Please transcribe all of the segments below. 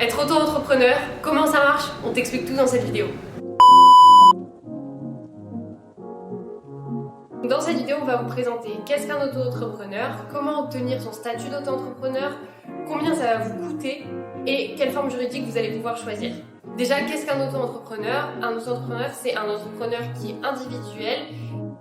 Être auto-entrepreneur, comment ça marche? On t'explique tout dans cette vidéo. Dans cette vidéo, on va vous présenter qu'est-ce qu'un auto-entrepreneur, comment obtenir son statut d'auto-entrepreneur, combien ça va vous coûter et quelle forme juridique vous allez pouvoir choisir. Déjà, qu'est-ce qu'un auto-entrepreneur? Un auto-entrepreneur, c'est un entrepreneur qui est individuel,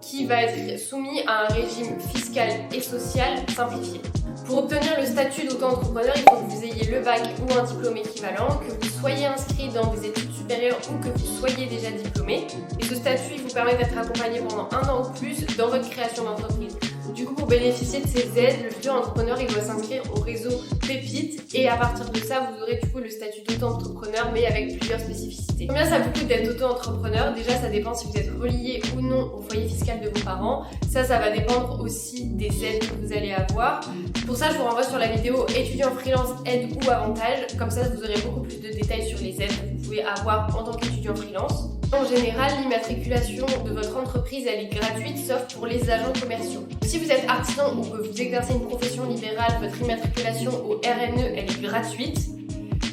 qui va être soumis à un régime fiscal et social simplifié. Pour obtenir le statut d'auto-entrepreneur, il faut que vous ayez le bac ou un diplôme équivalent, que vous soyez inscrit dans des études supérieures ou que vous soyez déjà diplômé. Et ce statut vous permet d'être accompagné pendant 1 an ou plus dans votre création d'entreprise. Du coup, pour bénéficier de ces aides, le futur entrepreneur il doit s'inscrire au réseau Pépite et à partir de ça, vous aurez du coup le statut d'auto-entrepreneur mais avec plusieurs spécificités. Combien ça vous coûte d'être auto-entrepreneur? Déjà, ça dépend si vous êtes relié ou non au foyer fiscal de vos parents. Ça va dépendre aussi des aides que vous allez avoir. Pour ça, je vous renvoie sur la vidéo étudiant freelance, aide ou avantage. Comme ça, vous aurez beaucoup plus de détails sur les aides que vous pouvez avoir en tant qu'étudiant freelance. En général, l'immatriculation de votre entreprise, elle est gratuite, sauf pour les agents commerciaux. Si vous êtes artisan ou que vous exercez une profession libérale, votre immatriculation au RNE, elle est gratuite.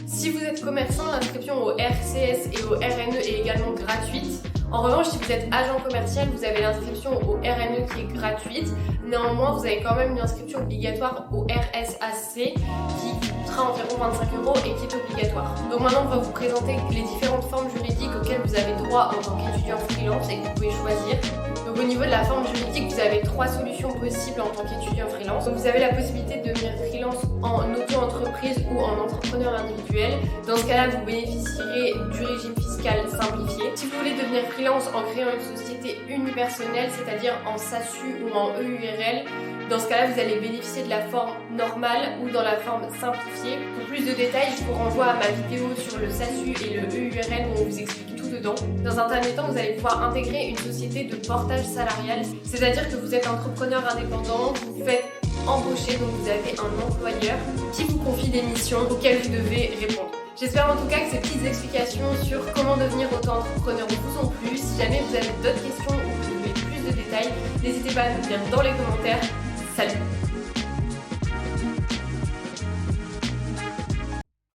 Si vous êtes commerçant, l'inscription au RCS et au RNE est également gratuite. En revanche, si vous êtes agent commercial, vous avez l'inscription au RNE qui est gratuite. Néanmoins, vous avez quand même une inscription obligatoire au RSAC qui coûtera environ 25 € et qui est obligatoire. Donc maintenant, on va vous présenter les différentes formes juridiques auxquelles vous avez droit en tant qu'étudiant freelance et que vous pouvez choisir. Donc au niveau de la forme juridique, vous avez 3 solutions possibles en tant qu'étudiant freelance. Donc, vous avez la possibilité de devenir freelance en auto-entreprise ou en entrepreneur individuel. Dans ce cas-là, vous bénéficierez du régime fiscal simplifié. Si vous voulez devenir freelance en créant une société unipersonnelle, c'est-à-dire en SASU ou en EURL, dans ce cas-là, vous allez bénéficier de la forme normale ou dans la forme simplifiée. Pour plus de détails, je vous renvoie à ma vidéo sur le SASU et le EURL où on vous explique tout dedans. Dans un premier temps, vous allez pouvoir intégrer une société de portage salarial, c'est-à-dire que vous êtes entrepreneur indépendant, vous faites embaucher, donc vous avez un employeur qui vous confie des missions auxquelles vous devez répondre. J'espère en tout cas que ces petites explications sur comment devenir auto-entrepreneur vous ont plu. Si jamais vous avez d'autres questions ou que vous voulez plus de détails, n'hésitez pas à nous dire dans les commentaires. Salut!